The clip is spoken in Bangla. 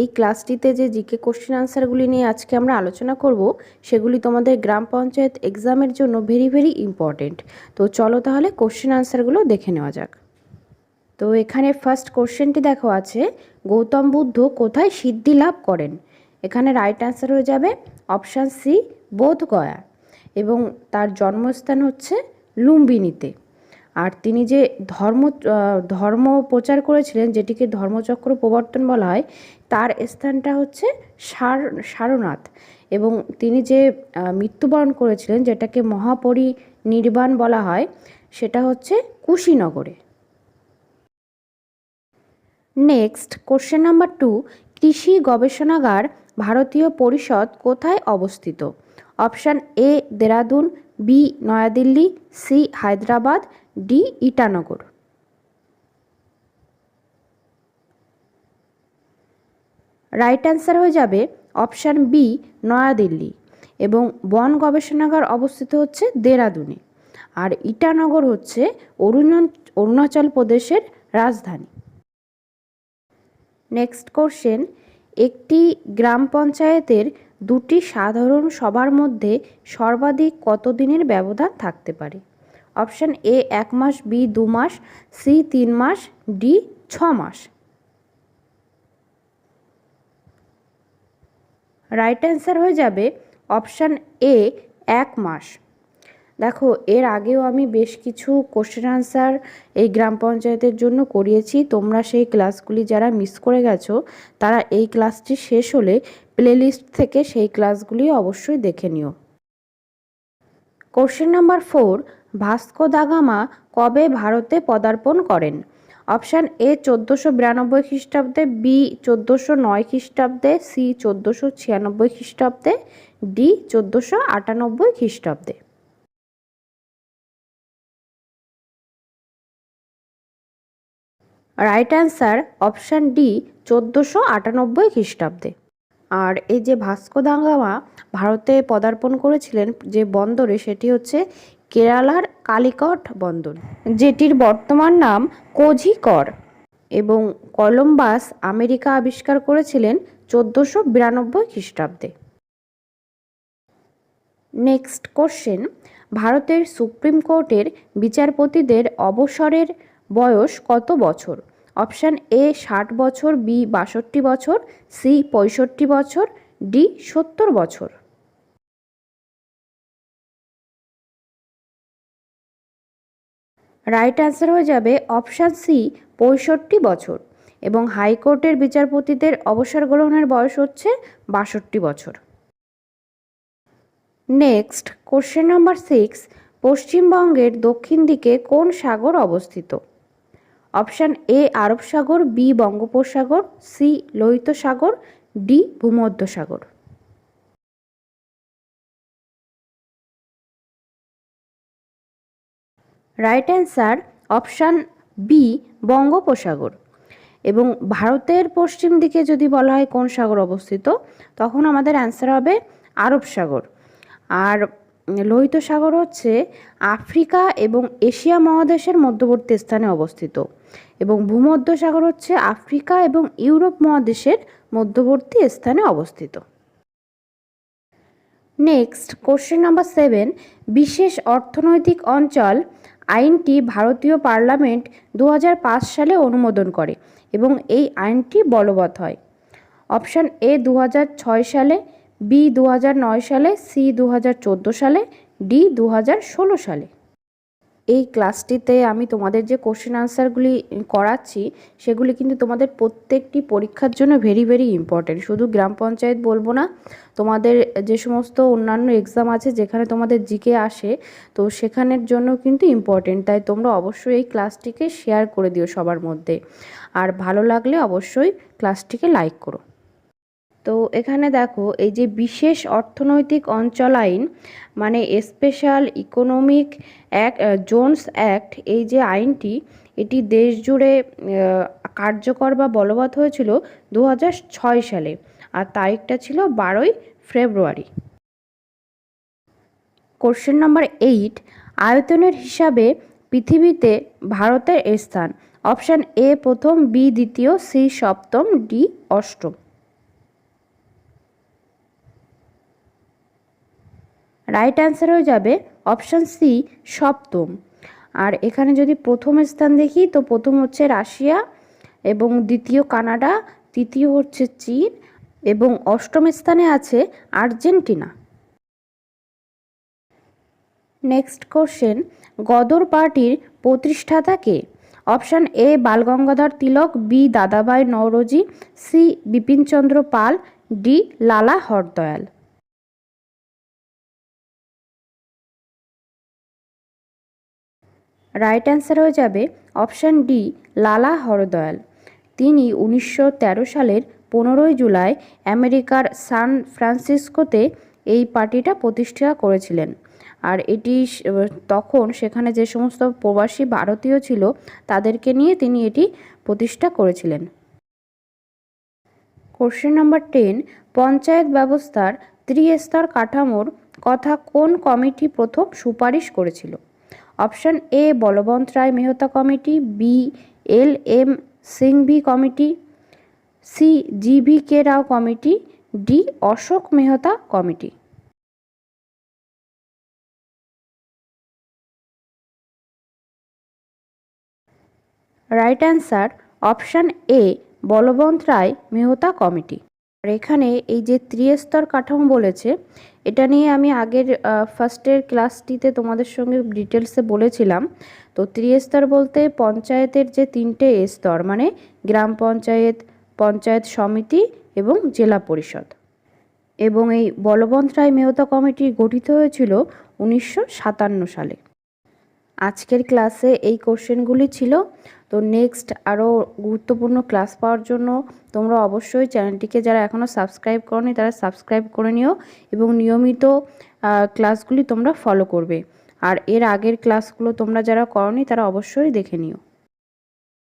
এই ক্লাসটিতে যে জিকে কোশ্চেন আনসারগুলি নিয়ে আজকে আমরা আলোচনা করব সেগুলি তোমাদের গ্রাম পঞ্চায়েত এক্সামের জন্য ভেরি ইম্পর্টেন্ট। তো চলো তাহলে কোশ্চেন আনসারগুলো দেখে নেওয়া যাক। তো এখানে ফার্স্ট কোশ্চেনটি দেখো আছে, গৌতম বুদ্ধ কোথায় সিদ্ধি লাভ করেন? এখানে রাইট আনসার হয়ে যাবে অপশান সি, বোধগয়া, এবং তার জন্মস্থান হচ্ছে লুম্বিনীতে। আর তিনি যে ধর্ম প্রচার করেছিলেন, যেটিকে ধর্মচক্র প্রবর্তন বলা হয়, তার স্থানটা হচ্ছে সারনাথ। এবং তিনি যে মৃত্যুবরণ করেছিলেন, যেটাকে মহাপরিনির্বাণ বলা হয়, সেটা হচ্ছে কুশীনগরে। নেক্সট কোশ্চেন নাম্বার 2, কৃষি গবেষণাগার ভারতীয় পরিষদ কোথায় অবস্থিত? Option A Dehradun, B Naya Dilli, C Hyderabad, D Itanagar. Right answer হয়ে যাবে অপশান বি নয়াদিল্লি, এবং বন গবেষণাগার অবস্থিত হচ্ছে দেরাদুনে। আর ইটানগর হচ্ছে অরুণাচল প্রদেশের রাজধানী। নেক্সট কোশ্চেন, একটি গ্রাম পঞ্চায়েতের দুটি সাধারণ সভার মধ্যে সর্বাধিক কত দিনের ব্যবধান থাকতে পারে? অপশান এ 1 মাস, বি 2 মাস, সি 3 মাস, ডি 6 মাস। রাইট অ্যান্সার হয়ে যাবে অপশান এ 1 মাস। দেখো, এর আগেও আমি বেশ কিছু কোশ্চেন আনসার এই গ্রাম পঞ্চায়েতের জন্য করিয়েছি। তোমরা সেই ক্লাসগুলি যারা মিস করে গেছো, তারা এই ক্লাসটি শেষ হলে প্লেলিস্ট থেকে সেই ক্লাসগুলি অবশ্যই দেখে নিও। Question number 4, Vasco da Gama কবে ভারতে পদার্পণ করেন? অপশান এ 1492 খ্রিস্টাব্দে, বি 1409 খ্রিস্টাব্দে, সি 1496 খ্রিস্টাব্দে, ডি 1498 খ্রিস্টাব্দে। রাইট অ্যান্সার অপশান ডি 1498 খ্রিস্টাব্দে। আর এই যে ভাস্কো দা গামা ভারতে পদার্পণ করেছিলেন যে বন্দরে, সেটি হচ্ছে কেরালার কালিকট বন্দর, যেটির বর্তমান নাম কোঝিকড়। এবং কলম্বাস আমেরিকা আবিষ্কার করেছিলেন 1492 খ্রিস্টাব্দে। নেক্সট কোশ্চেন, ভারতের সুপ্রিম কোর্টের বিচারপতিদের অবসরের বয়স কত বছর? অপশান এ 60 বছর, বি 62 বছর, সি 65 বছর, ডি 70 বছর। রাইট অ্যান্সার হয়ে যাবে অপশান সি 65 বছর, এবং হাইকোর্টের বিচারপতিদের অবসর গ্রহণের বয়স হচ্ছে 62 বছর। নেক্সট কোশ্চেন নাম্বার 6, পশ্চিমবঙ্গের দক্ষিণ দিকে কোন সাগর অবস্থিত? অপশান এ আরব সাগর, বি বঙ্গোপসাগর, সি লোহিত সাগর, ডি ভূমধ্যসাগর। রাইট অ্যান্সার অপশান বি বঙ্গোপসাগর। এবং ভারতের পশ্চিম দিকে যদি বলা হয় কোন সাগর অবস্থিত, তখন আমাদের অ্যান্সার হবে আরব সাগর। আর লোহিত সাগর হচ্ছে আফ্রিকা এবং এশিয়া মহাদেশের মধ্যবর্তী স্থানে অবস্থিত, এবং ভূমধ্যসাগর হচ্ছে আফ্রিকা এবং ইউরোপ মহাদেশের মধ্যবর্তী স্থানে অবস্থিত। নেক্সট কোশ্চেন নাম্বার 7, বিশেষ অর্থনৈতিক অঞ্চল আইনটি ভারতীয় পার্লামেন্ট 2005 সালে অনুমোদন করে এবং এই আইনটি বলবৎ হয়। অপশান এ 2006 সালে, বি 2009 সালে, সি 2014 সালে, ডি 2016 সালে। এই ক্লাসটিতে আমি তোমাদের যে কোশ্চেন আনসারগুলি করাচ্ছি, সেগুলি কিন্তু তোমাদের প্রত্যেকটি পরীক্ষার জন্য ভেরি ইম্পর্টেন্ট। শুধু গ্রাম পঞ্চায়েত বলবো না, তোমাদের যে সমস্ত অন্যান্য এক্সাম আছে যেখানে তোমাদের জিকে আসে, তো সেখানের জন্য কিন্তু ইম্পর্টেন্ট। তাই তোমরা অবশ্যই এই ক্লাসটিকে শেয়ার করে দিও সবার মধ্যে, আর ভালো লাগলে অবশ্যই ক্লাসটিকে লাইক করো। তো এখানে দেখো, এই যে বিশেষ অর্থনৈতিক অঞ্চল আইন, মানে স্পেশাল ইকোনমিক জোনস অ্যাক্ট, এই যে আইনটি, এটি দেশ জুড়ে কার্যকর বা বলবৎ হয়েছিল 2006 সালে, আর তারিখটা ছিল 12ই ফেব্রুয়ারি। কোশ্চেন নাম্বার 8, আয়তনের হিসাবে পৃথিবীতে ভারতের স্থান। অপশান এ প্রথম, বি দ্বিতীয়, সি সপ্তম, ডি অষ্টম। রাইট অ্যান্সার হয়ে যাবে অপশান সি, সপ্তম। আর এখানে যদি প্রথম স্থান দেখি তো প্রথম হচ্ছে রাশিয়া এবং দ্বিতীয় কানাডা, তৃতীয় হচ্ছে চীন এবং অষ্টম স্থানে আছে আর্জেন্টিনা। নেক্সট কোশ্চেন, গদর পার্টির প্রতিষ্ঠাতা কে? Option A Balgangadhar Tilak, B Dadabhai Naoroji, C Bipinchandra Pal, D Lala Hardayal. Right answer হয়ে যাবে অপশান ডি লালা হরদয়াল। তিনি 1913 সালের 15 জুলাই আমেরিকার সান ফ্রান্সিসকোতে এই পার্টিটা প্রতিষ্ঠা করেছিলেন। আর এটি তখন সেখানে যে সমস্ত প্রবাসী ভারতীয় ছিল তাদেরকে নিয়ে তিনি এটি প্রতিষ্ঠা করেছিলেন। কোশ্চেন নাম্বার 10, পঞ্চায়েত ব্যবস্থার ত্রিস্তর কাঠামোর কথা কোন কমিটি প্রথম সুপারিশ করেছিল? Option A Balwant Rai Mehta committee, B L M Singhvi committee, C G V K Rao committee, D Ashok Mehta committee. Right answer option A Balwant Rai Mehta committee. আর এখানে এই যে ত্রিস্তর কাঠামো বলেছে, এটা নিয়ে আমি আগের ফার্স্টের ক্লাসটিতে তোমাদের সঙ্গে ডিটেলসে বলেছিলাম। তো ত্রিস্তর বলতে পঞ্চায়েতের যে 3টে স্তর, মানে গ্রাম পঞ্চায়েত, পঞ্চায়েত সমিতি এবং জেলা পরিষদ। এবং এই বলবন্ত রায় মেহতা কমিটি গঠিত হয়েছিল 1957 সালে। আজকের ক্লাসে এই কোশ্চেনগুলি ছিল। তো নেক্সট আরও গুরুত্বপূর্ণ ক্লাস পাওয়ার জন্য তোমরা অবশ্যই চ্যানেলটিকে, যারা এখনও সাবস্ক্রাইব করোনি তারা সাবস্ক্রাইব করে নিও এবং নিয়মিত ক্লাসগুলি তোমরা ফলো করবে। আর এর আগের ক্লাসগুলো তোমরা যারা করোনি তারা অবশ্যই দেখে নিও।